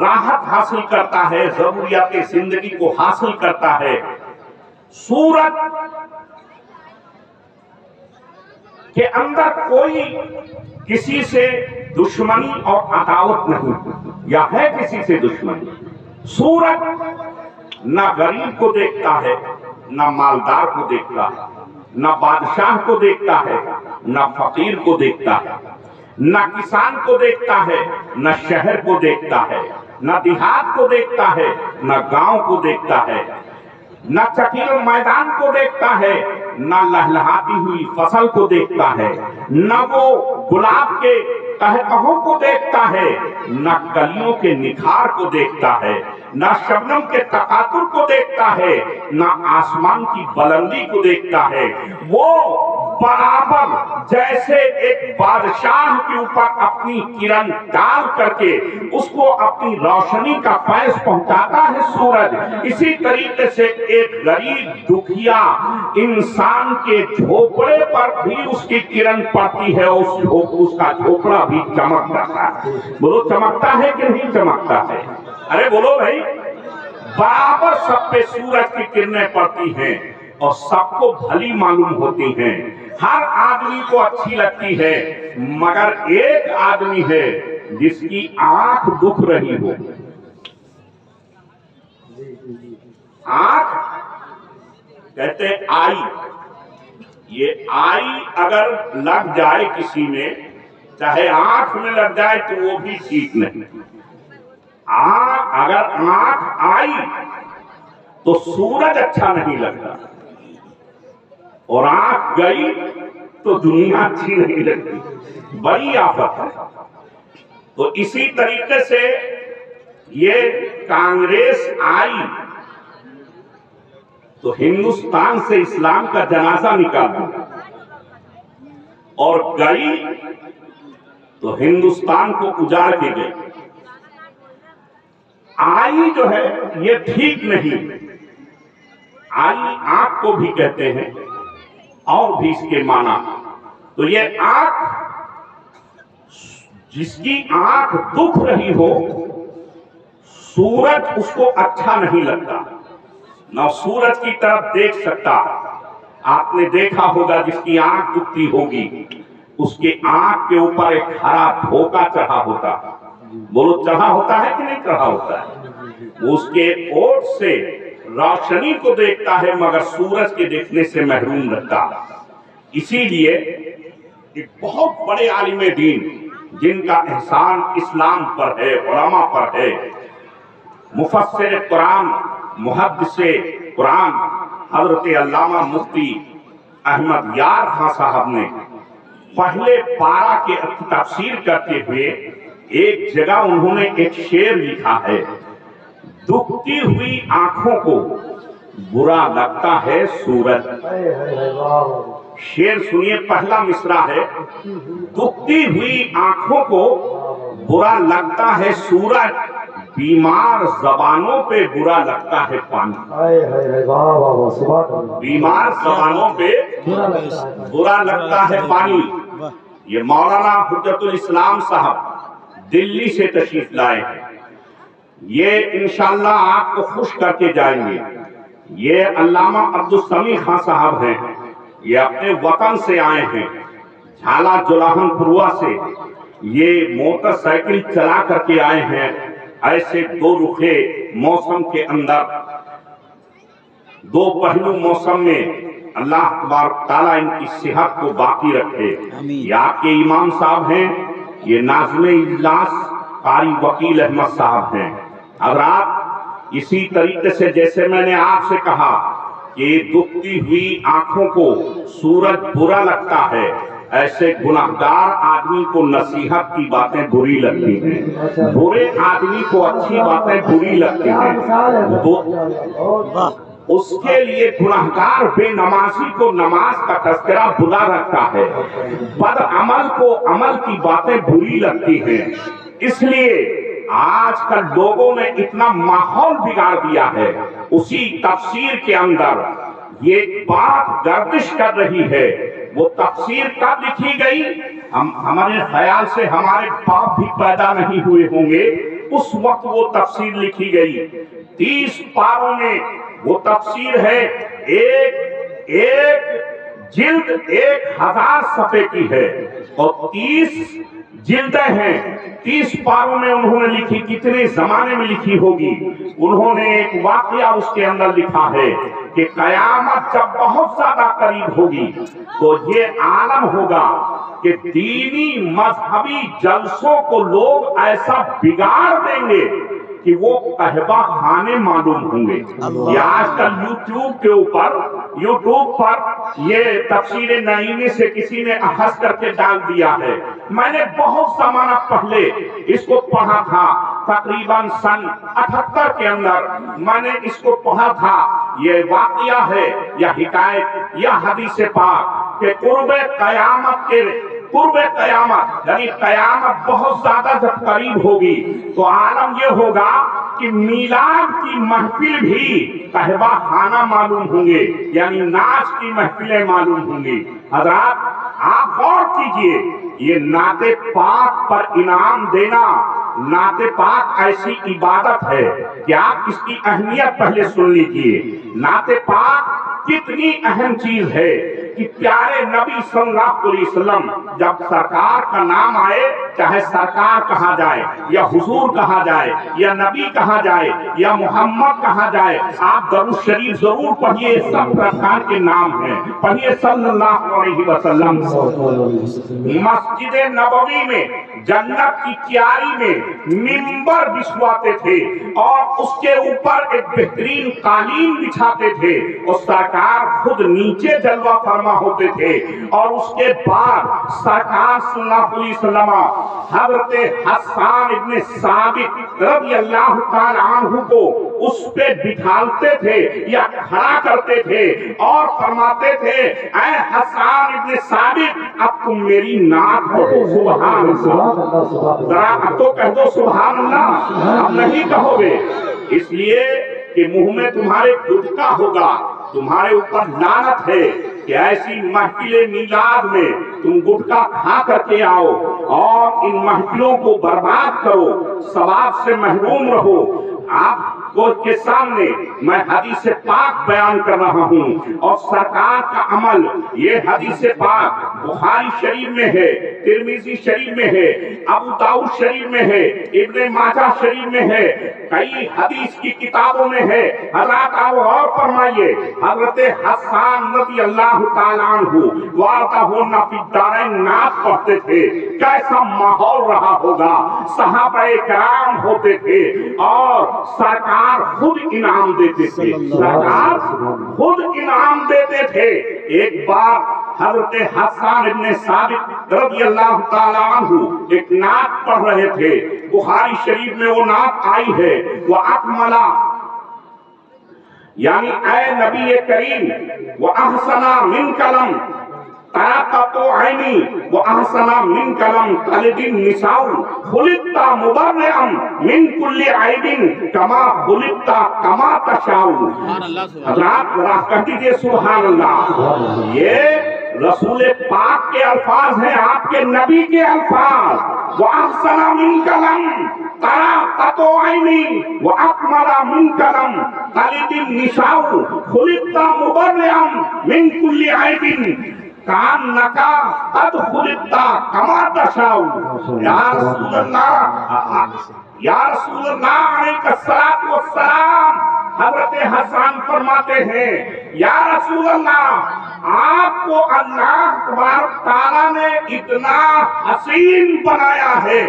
راحت حاصل کرتا ہے، ضروریات زندگی کو حاصل کرتا ہے۔ سورت کے اندر کوئی کسی سے دشمنی اور عداوت نہیں، یا ہے کسی سے دشمنی۔ سورت نہ غریب کو دیکھتا ہے، نہ مالدار کو دیکھتا ہے، نہ بادشاہ کو دیکھتا ہے، نہ فقیر کو دیکھتا ہے، نہ کسان کو دیکھتا ہے، نہ شہر کو دیکھتا ہے، نہ دیہات کو دیکھتا ہے، نہ گاؤں کو دیکھتا ہے، نہ چکیل میدان کو دیکھتا ہے، نہ لہلہاتی ہوئی فصل کو دیکھتا ہے، نہ وہ گلاب کے قہقہوں کو دیکھتا ہے، نہ کلیوں کے نکھار کو دیکھتا ہے، نہ شبنم کے تقاطر کو دیکھتا ہے، نہ آسمان کی بلندی کو دیکھتا ہے۔ وہ برابر جیسے ایک بادشاہ کے اوپر اپنی کرن ڈال کر کے اس کو اپنی روشنی کا فیض پہنچاتا ہے سورج، اسی طریقے سے ایک غریب دکھیا انسان کے جھوپڑے پر بھی اس کی کرن پڑتی ہے، اس کا جھوپڑا بھی چمک جاتا ہے۔ بولو چمکتا ہے کہ نہیں چمکتا ہے؟ ارے بولو بھائی، برابر سب پہ سورج کی کرنیں پڑتی ہیں اور سب کو بھلی معلوم ہوتی ہیں، ہر آدمی کو اچھی لگتی ہے، مگر ایک آدمی ہے جس کی آنکھ دکھ رہی ہو۔ آنکھ کہتے ہیں آئی، یہ آئی اگر لگ جائے کسی میں، چاہے آنکھ میں لگ جائے تو وہ بھی ٹھیک نہیں۔ اگر آنکھ آئی تو سورج اچھا نہیں لگتا، اور آنکھ گئی تو دنیا اچھی نہیں لگتی، بڑی آفت ہے۔ تو اسی طریقے سے یہ کانگریس آئی تو ہندوستان سے اسلام کا جنازہ نکالا، اور گئی تو ہندوستان کو اجاڑ کے گئی۔ آئی جو ہے یہ ٹھیک نہیں، آئی آنکھ کو بھی کہتے ہیں اور بھی اس کے معنی۔ تو یہ آنکھ، جس کی آنکھ دکھ رہی ہو، سورج اس کو اچھا نہیں لگتا، نہ سورج کی طرف دیکھ سکتا۔ آپ نے دیکھا ہوگا جس کی آنکھ دکھتی ہوگی اس کے آنکھ کے اوپر ایک ہرا دھوکا چڑھا ہوتا، بولو چڑھا ہوتا ہے کہ نہیں چڑھا ہوتا ہے؟ وہ اس کے اوٹ سے روشنی کو دیکھتا ہے مگر سورج کے دیکھنے سے محروم رہتا۔ اسی لیے ایک بہت بڑے عالم دین جن کا احسان اسلام پر ہے، علماء پر ہے، مفسر قرآن، محدث قرآن حضرت علامہ مفتی احمد یار خان صاحب نے پہلے پارہ کے تفسیر کرتے ہوئے ایک جگہ انہوں نے ایک شعر لکھا ہے، دکھتی ہوئی آنکھوں کو برا لگتا ہے سورج۔ شعر سنیے، پہلا مصرع ہے، دکھتی ہوئی آنکھوں کو برا لگتا ہے سورج، بیمار زبانوں پہ برا لگتا ہے پانی۔ بیمار زبانوں پہ برا لگتا ہے پانی۔ یہ مولانا حجت الاسلام صاحب دلی سے تشریف لائے ہیں، یہ انشاءاللہ آپ کو خوش کر کے جائیں گے۔ یہ علامہ عبدالسمیع خان صاحب ہیں، یہ اپنے وطن سے آئے ہیں، جھالا جلاہن پروا سے، یہ موٹر سائیکل چلا کر کے آئے ہیں۔ ایسے دو رخے موسم کے اندر، دو پہلو موسم میں اللہ تبارک تعالیٰ ان کی صحت کو باقی رکھے۔ یہ آپ کے امام صاحب ہیں، یہ ناظم اجلاس قاری وکیل احمد صاحب ہیں۔ حضرات اسی طریقے سے جیسے میں نے آپ سے کہا کہ دکھتی ہوئی آنکھوں کو سورج برا لگتا ہے، ایسے گناہگار آدمی کو نصیحت کی باتیں بری لگتی ہیں، برے آدمی کو اچھی باتیں بری لگتی ہیں۔ اس کے لیے گناہگار بے نمازی کو نماز کا تذکرہ برا لگتا ہے، بد عمل کو عمل کی باتیں بری لگتی ہیں۔ اس لیے آج کل لوگوں نے اتنا ماحول بگاڑ دیا ہے، اسی تفسیر کے اندر یہ بات گردش کر رہی ہے۔ وہ تفسیر کب لکھی گئی؟ ہمارے خیال سے ہمارے باپ بھی پیدا نہیں ہوئے ہوں گے اس وقت وہ تفسیر لکھی گئی. 30 پاروں میں وہ تفسیر ہے. ایک جلد 1000 صفحے کی ہے اور 30 جلدیں ہیں. 30 پاروں میں انہوں نے لکھی. کتنے زمانے میں لکھی ہوگی؟ انہوں نے ایک واقعہ اس کے اندر لکھا ہے کہ قیامت جب بہت زیادہ قریب ہوگی تو یہ عالم ہوگا کہ دینی مذہبی جلسوں کو لوگ ایسا بگاڑ دیں گے کہ وہ قہبہ خانے معلوم ہوں گے. یہ آج کل یوٹیوب پر یہ تفسیر نعیمی سے کسی نے اخذ کر کے ڈال دیا ہے. میں نے بہت زمانہ پہلے اس کو پڑھا تھا، تقریباً سن 78 کے اندر میں نے اس کو پڑھا تھا. یہ واقعہ ہے یا حکایت یا حدیث پاک کہ قرب قیامت یعنی قیامت بہت زیادہ جب قریب ہوگی تو عالم یہ ہوگا کہ میلاد کی محفل بھی قہبہ خانہ معلوم ہوں گے، یعنی ناچ کی محفلیں معلوم ہوں گی. حضرات آپ غور کیجئے، یہ نعت پاک پر انعام دینا، نعت پاک ایسی عبادت ہے کہ آپ اس کی اہمیت پہلے سن لیجئے. نعت پاک کتنی اہم چیز ہے کہ پیارے نبی صلی اللہ علیہ وسلم جب سرکار کا نام آئے، چاہے سرکار کہا جائے یا حضور کہا جائے یا نبی کہا جائے یا محمد کہا جائے، آپ درود شریف ضرور پڑھیے. سب سرکار کے نام ہیں، پڑھیے صلی اللہ علیہ وسلم. مسجد نبوی میں جنت کی کیاری میں منبر بچھواتے تھے اور اس کے اوپر ایک بہترین قالین بچھاتے تھے اور سرکار خود نیچے جلوہ فرما ہوتے تھے. اور اس کے بعد سرکار صلی اللہ علیہ وسلم حضرت حسان ابن ثابت رضی اللہ تعالی عنہ کو اس پہ بٹھالتے تھے یا کھڑا کرتے تھے اور فرماتے تھے اے حسان ابن ثابت اب تم میری نعت پڑھو. سبحان اللہ. ذرا اب تو کہہ دو سبحان اللہ. اب نہیں کہو گے اس لیے کہ منہ میں تمہارے گٹکا ہوگا. تمہارے اوپر لعنت ہے کہ ایسی محفل میلاد میں تم گٹکا کھا کر کے آؤ اور ان محفلوں کو برباد کرو، ثواب سے محروم رہو. آپ کے سامنے میں حدیث پاک بیان کر رہا ہوں اور سرکار کا عمل. یہ حدیث پاک بخاری شریف میں ہے، ترمذی شریف میں ہے، ابو داؤد شریف میں ہے، ابن ماجہ شریف میں ہے، کئی حدیث کی کتابوں میں ہے. حضرات آپ غور فرمائیے، حضرت حسان رضی اللہ تعالیٰ عنہ وَأَطَهُنَّ فِي الدَّارَيْنِ نعت پڑھتے تھے. کیسا ماحول رہا ہوگا. صحابہ کرام ہوتے تھے اور سرکار خود انعام دیتے تھے. سرکار خود انعام دیتے تھے. ایک بار حضرت حسان ابن ثابت رضی اللہ تعالیٰ عنہ ایک نعت پڑھ رہے تھے. بخاری شریف میں وہ نعت آئی ہے وَأَكْمَلَ یعنی اے نبی کریم وَأَحْسَنَ مِنْ کَلَمْ تَرَقَّتُ عَيْنِي وَأَحْسَنَ مِنْ کَلَمْ تَلِدِ النِّسَاءُ خُلِقْتَ مُبَرِّئًا مِنْ كُلِّ عَيْبٍ كَمَا خُلِقْتَ كَمَا تَشَاءُ. حضرات ذرا کہہ دیجئے سبحان اللہ. یہ رسول پاک کے الفاظ ہیں، آپ کے نبی کے الفاظ. وَأَحْسَنَ مِنْ كَلَمْ تَرَقَّتُ عَيْنِي وَأَكْمَلَ مِنْ كَلَمْ تَلِدِ النِّسَاءُ خُلِقْتَ مُبَرِّئًا مِنْ كُلِّ عَيْبٍ كَأَنَّكَ قَدْ خُلِقْتَ كَمَا تَشَاءُ. یا رسول اللہ علیہ الصلوۃ والسلام. حضرت حسان فرماتے ہیں یا رسول اللہ آپ کو اللہ تبارک تعالیٰ نے اتنا حسین بنایا ہے،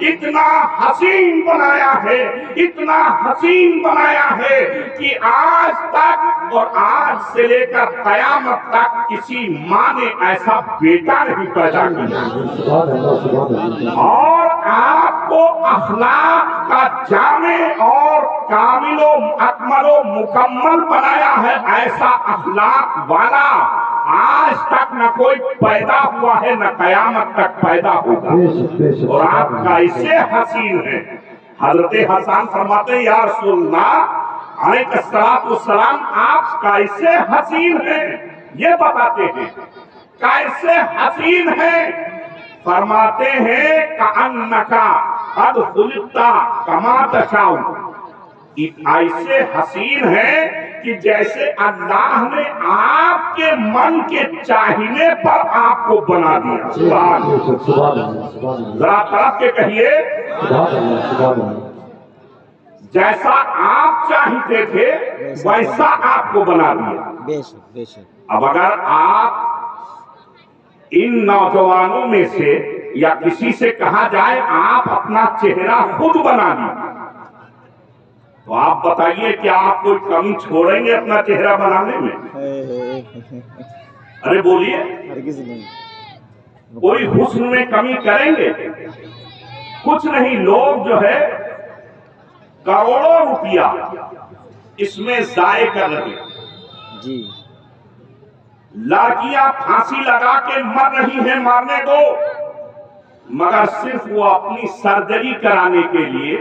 اتنا حسین بنایا ہے، اتنا حسین بنایا ہے کہ آج تک اور آج سے لے کر قیامت تک کسی ماں نے ایسا بیٹا نہیں پیدا کیا. اور آپ کو اخلاق کا جامع اور کامل و اکمل و مکمل بنایا ہے. ایسا اخلاق والا آج تک نہ کوئی پیدا ہوا ہے نہ قیامت تک پیدا ہوگا. اور آپ کیسے حسین ہیں. حضرت حسان فرماتے ہیں یا رسول اللہ علیہ الصلوۃ والسلام آپ کیسے حسین ہیں یہ بتاتے ہیں. کیسے حسین ہیں؟ فرماتے ہیں کأنک قد خلقتا کما تشاء، ایسے حسین ہے کہ جیسے اللہ نے آپ کے من کے چاہنے پر آپ کو بنا دیا. سبحان اللہ. ذرا طرف کے کہیے جیسا آپ چاہتے تھے ویسا آپ کو بنا دیا. اب اگر آپ ان نوجوانوں میں سے یا کسی سے کہا جائے آپ اپنا چہرہ خود بنا لیجیے، تو آپ بتائیے کہ آپ کوئی کمی چھوڑیں گے اپنا چہرہ بنانے میں؟ ارے بولیے، کوئی حسن میں کمی کریں گے؟ کچھ نہیں. لوگ جو ہے کروڑوں روپیہ اس میں ضائع کر رہے ہیں. لڑکیاں پھانسی لگا کے مر رہی ہیں، مارنے دو، مگر صرف وہ اپنی سرجری کرانے کے لیے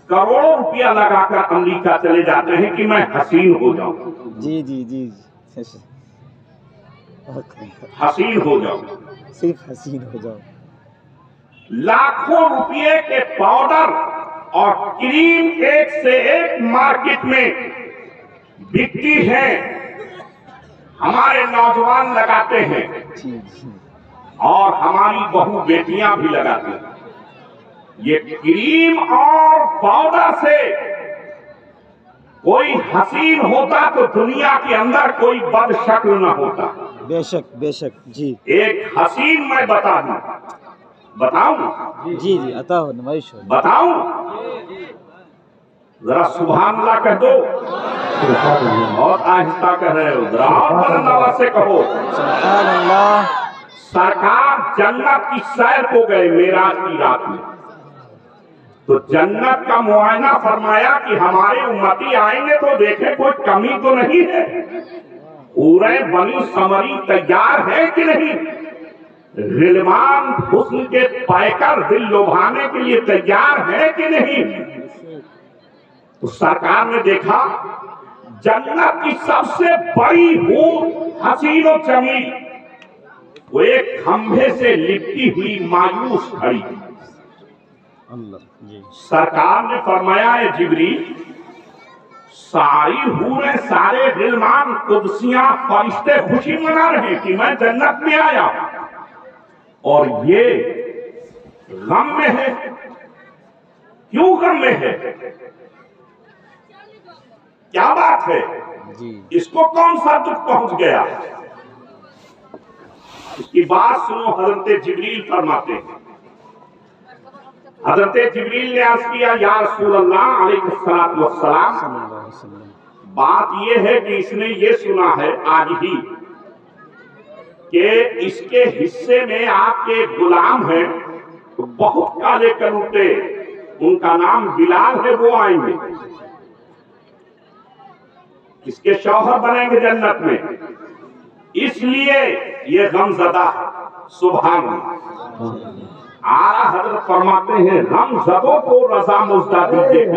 کروڑوں روپیہ لگا کر امریکہ چلے جاتے ہیں کہ میں حسین ہو جاؤں. حسین ہو جاؤں، صرف حسین ہو جاؤ. لاکھوں روپے کے پاؤڈر اور کریم ایک سے ایک مارکیٹ میں بکتی ہیں، ہمارے نوجوان لگاتے ہیں اور ہماری بہو بیٹیاں بھی لگاتی ہیں. یہ کریم اور پاؤڈر سے کوئی حسین ہوتا تو دنیا کے اندر کوئی بد شکل نہ ہوتا. بے شک بے شک. جی ایک حسین میں بتا دوں، بتاؤں؟ جی عطا ہو، نمائش ہو. بتاؤں؟ ذرا سبحان اللہ کہہ دو. بہت آہستہ کہہ رہے ہو، ذرا اور بلند آواز سے کہو سبحان اللہ. سرکار جنت کی سیر کو گئے معراج کی رات میں، تو جنت کا معائنہ فرمایا کہ ہمارے امتی آئیں گے تو دیکھیں کوئی کمی تو نہیں ہے، پورے بنی سمری تیار ہے کہ نہیں، غلمان حسن کے پیکر دل لبھانے کے لیے تیار ہے کہ نہیں. تو سرکار نے دیکھا جنت کی سب سے بڑی حور حسین و جمیل وہ ایک کھمبے سے لپٹی ہوئی مایوس کھڑی تھی. سرکار نے فرمایا اے جبریل، ساری حوریں سارے غلمان قدسیاں فرشتے خوشی منا رہے کہ میں جنت میں آیا اور یہ غم میں ہے. کیوں غم میں ہے؟ کیا بات ہے؟ اس کو کون سا دکھ پہنچ گیا؟ اس کی بات سنو. حضرت جبریل فرماتے ہیں، حضرت جبریل نے عرض کیا یا رسول اللہ علیہ السلام، بات یہ ہے کہ اس نے یہ سنا ہے آج ہی کہ اس کے حصے میں آپ کے غلام ہیں بہت کالے کنوٹے، ان کا نام بلال ہے، وہ آئیں گے، اس کے شوہر بنیں گے جنت میں، اس لیے یہ غم زدہ. سبحان اللہ. آلہ حضرت فرماتے ہیں غم زدوں کو رضا مزدہ دیجیے،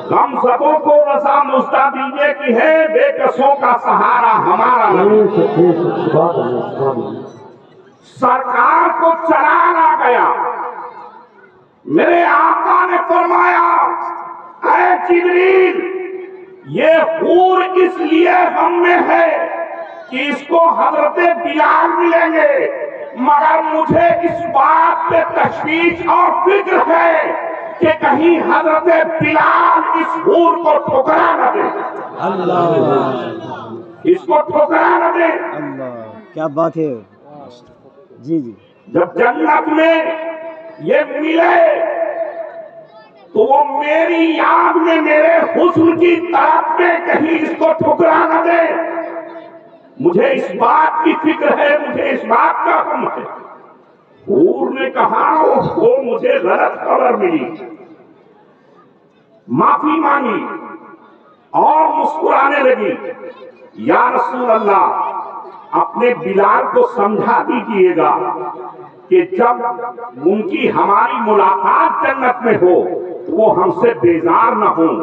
غم زدوں کو رضا مزدہ دیجیے کہ ہے بے کسوں کا سہارا ہمارا نبی. سرکار کو چلان آ گیا. میرے آقا نے فرمایا اے جبریل، یہ حور اس لیے غم میں ہے کہ اس کو حضرت بلال ملیں گے، مگر مجھے اس بات پہ تشویش اور فکر ہے کہ کہیں حضرت بلال اس حور کو ٹھکرا نہ دے. اللہ، اس کو ٹھکرا نہ دے. اللہ کیا بات ہے. جی جب جنت میں یہ ملے تو وہ میری یاد میں میرے حسن کی طرف میں کہیں اس کو ٹھکرا نہ دے. مجھے اس بات کی فکر ہے، مجھے اس بات کا غم ہے. حور نے کہا وہ مجھے غلط خبر ملی، معافی مانگی اور مسکرانے لگی. یا رسول اللہ، اپنے بلال کو سمجھا دیجیے گا کہ جب ان کی ہماری ملاقات جنت میں ہو تو وہ ہم سے بیزار نہ ہوں،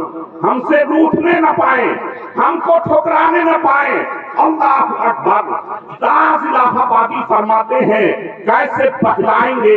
ہم سے روٹھنے نہ پائیں، ہم کو ٹھکرانے نہ پائیں. اللہ اکبر. داس الہ آبادی فرماتے ہیں کیسے پہلائیں گے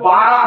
12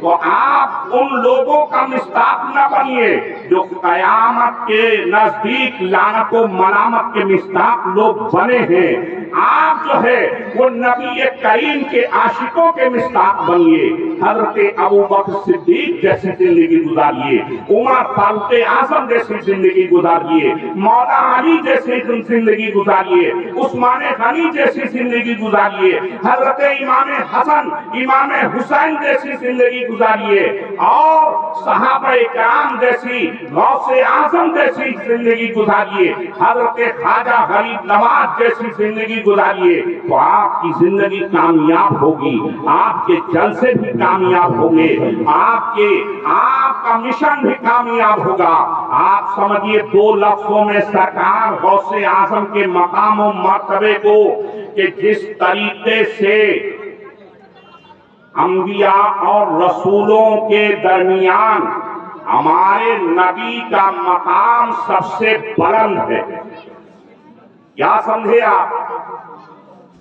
تو آپ ان لوگوں کا مصداق نہ بنیے جو قیامت کے نزدیک لعنت و ملامت کے مصداق لوگ بنے ہیں. آپ جو ہے وہ نبی کریم کے عاشقوں کے مصداق بنیے. حضرت ابوبکر صدیق جیسی زندگی گزاریے, عمر فاروق اعظم جیسی زندگی گزاریے, مولا علی جیسی زندگی گزاریے, عثمان غنی جیسی زندگی گزاریے, حضرت امام حسن امام حسین جیسی زندگی گزاریے, اور صحابہ کرام جیسی, غوث اعظم جیسی زندگی گزاریے, حضرت خواجہ غریب نواز جیسی زندگی گزاریے. تو آپ کی زندگی کامیاب ہوگی, آپ کے جلسے بھی کامیاب ہوں گے, آپ کا مشن بھی کامیاب ہوگا. آپ سمجھیے دو لفظوں میں سرکار غوث اعظم کے مقام و مرتبے کو کہ جس طریقے سے انبیاء اور رسولوں کے درمیان ہمارے نبی کا مقام سب سے بلند ہے. کیا سمجھے آپ؟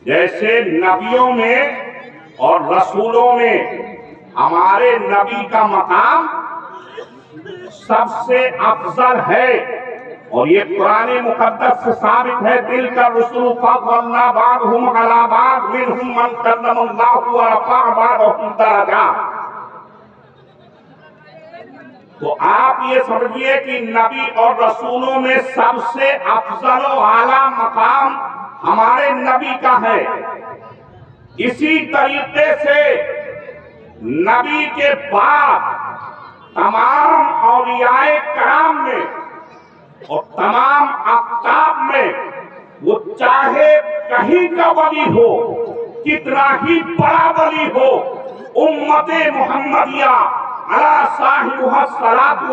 جیسے نبیوں میں اور رسولوں میں ہمارے نبی کا مقام سب سے افضل ہے, اور یہ قرآن مقدس سے ثابت ہے. دل کا رسول فضلنا بعضهم علی بعض منهم من کلم اللہ ورفع بعضهم درجات. تو آپ یہ سمجھیے کہ نبی اور رسولوں میں سب سے افضل و اعلیٰ مقام ہمارے نبی کا ہے. اسی طریقے سے نبی کے بعد تمام اولیاء کرام میں اور تمام اقطاب میں وہ چاہے کہیں کا ولی ہو, کتنا ہی بڑا ولی ہو, امت محمدیہ علی صاحبہ الصلاۃ